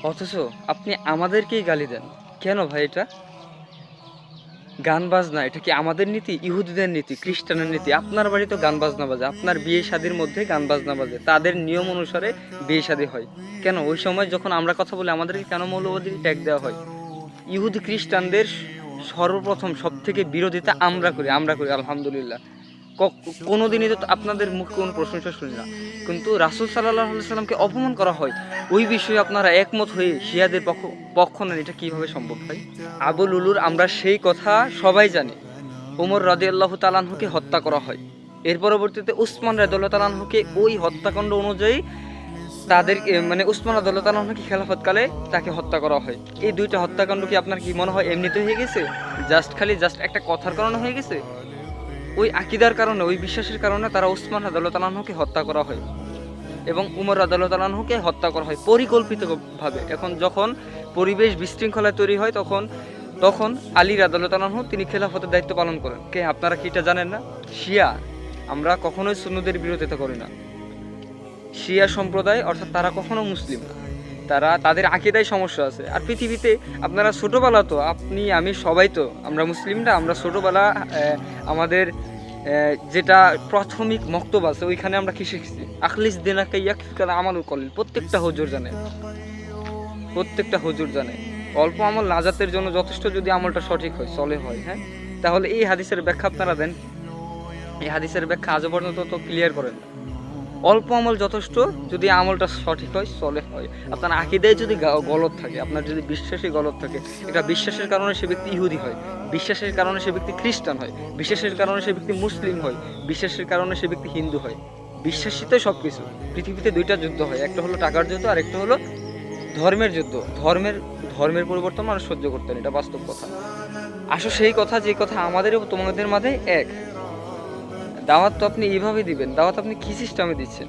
অথচ আপনি আমাদেরকেই গালি দেন। কেন ভাই এটা? গান বাজনা এটা কি আমাদের নীতি? ইহুদিদের নীতি, খ্রিস্টানের নীতি? আপনার বাড়ি তো গান বাজনা বাজে, আপনার বিয়ে শাদির মধ্যে গান বাজনা বাজে, তাদের নিয়ম অনুসারে বিয়ে শাদী হয়। কেন ওই সময় যখন আমরা কথা বলি আমাদেরকে কেন মৌলবাদী ট্যাগ দেওয়া হয়? ইহুদি খ্রিস্টানদের সর্বপ্রথম সব থেকে বিরোধিতা আমরা করি আলহামদুলিল্লাহ। কোনোদিনই তো আপনাদের মুখে কোনো প্রশংসা শুনি না, কিন্তু রাসূল সাল্লাল্লাহু আলাইহি সাল্লামকে অপমান করা হয়। ওই বিষয়ে আপনারা একমত হয়ে শিয়াদের পক্ষ নেন, এটা কিভাবে সম্ভব ভাই? আবু লুলুর আমরা সেই কথা সবাই জানি। ওমর রাদিয়াল্লাহু তাআলা আনহুকে হত্যা করা হয়। এর পরবর্তীতে উসমান রাদিয়াল্লাহু তাআলা আনহুকে ওই হত্যাকাণ্ড অনুযায়ী তাদের মানে উসমান রাদিয়াল্লাহু তাআলা আনহুকে খেলাফতকালে তাকে হত্যা করা হয়। এই দুইটা হত্যাকাণ্ড কি আপনার কি মনে হয় এমনিতে হয়ে গেছে? জাস্ট একটা কথার কারণে হয়ে গেছে? ওই আকীদার কারণে, ওই বিশ্বাসের কারণে তারা উসমান রাদিয়াল্লাহু তাআলা আনহুকে হত্যা করা হয় এবং উমর রাদিয়াল্লাহু তাআলা আনহুকে হত্যা করা হয় পরিকল্পিতভাবে। এখন যখন পরিবেশ বিশৃঙ্খলা তৈরি হয় তখন তখন আলী রাদিয়াল্লাহু তাআলা আনহু তিনি খেলাফতের দায়িত্ব পালন করেন। কে আপনারা কি এটা জানেন না? শিয়া। আমরা কখনোই সুন্নতের বিরোধিতা করি না। শিয়া সম্প্রদায় অর্থাৎ তারা কখনো মুসলিম না, তাদের আকীদায় সমস্যা আছে। আর পৃথিবীতে আপনারা ছোটোবেলা তো আপনি আমি সবাই তো আমরা মুসলিমরা, আমরা ছোটোবেলা আমাদের যেটা প্রাথমিক মক্তব আছে ওইখানে আমরা কি শিখছি? আখলিস দিনাকা ইয়াকফিকাল আমালুল কলিল। প্রত্যেকটা হুজুর জানে অল্প আমল নাজাতের জন্য যথেষ্ট, যদি আমলটা সঠিক হয় চলে হয়। হ্যাঁ, তাহলে এই হাদিসের ব্যাখ্যা আপনারা দেন। এই হাদিসের ব্যাখ্যা আজও পর্যন্ত তো ক্লিয়ার করেন না। অল্প আমল যথেষ্ট, যদি আমলটা সঠিক হয় চলে হয়। আপনার আকীদায় যদি গলত থাকে, আপনার যদি বিশ্বাসী গলত থাকে, এটা বিশ্বাসের কারণে সে ব্যক্তি ইহুদি হয়, বিশ্বাসের কারণে সে ব্যক্তি খ্রিস্টান হয়, বিশ্বাসের কারণে সে ব্যক্তি মুসলিম হয়, বিশ্বাসের কারণে সে ব্যক্তি হিন্দু হয়। বিশ্বাসিতই সব কিছু। পৃথিবীতে দুইটা যুদ্ধ হয়, একটা হলো টাকার যুদ্ধ আর একটা হলো ধর্মের যুদ্ধ। ধর্মের পরিবর্তন মানুষ সহ্য করতেন, এটা বাস্তব কথা। আসো সেই কথা, যে কথা আমাদের তোমাদের মাঝে এক। দাওয়াত তো আপনি এইভাবে দিবেন, দাওয়াত আপনি কি সিস্টেমে দিচ্ছেন?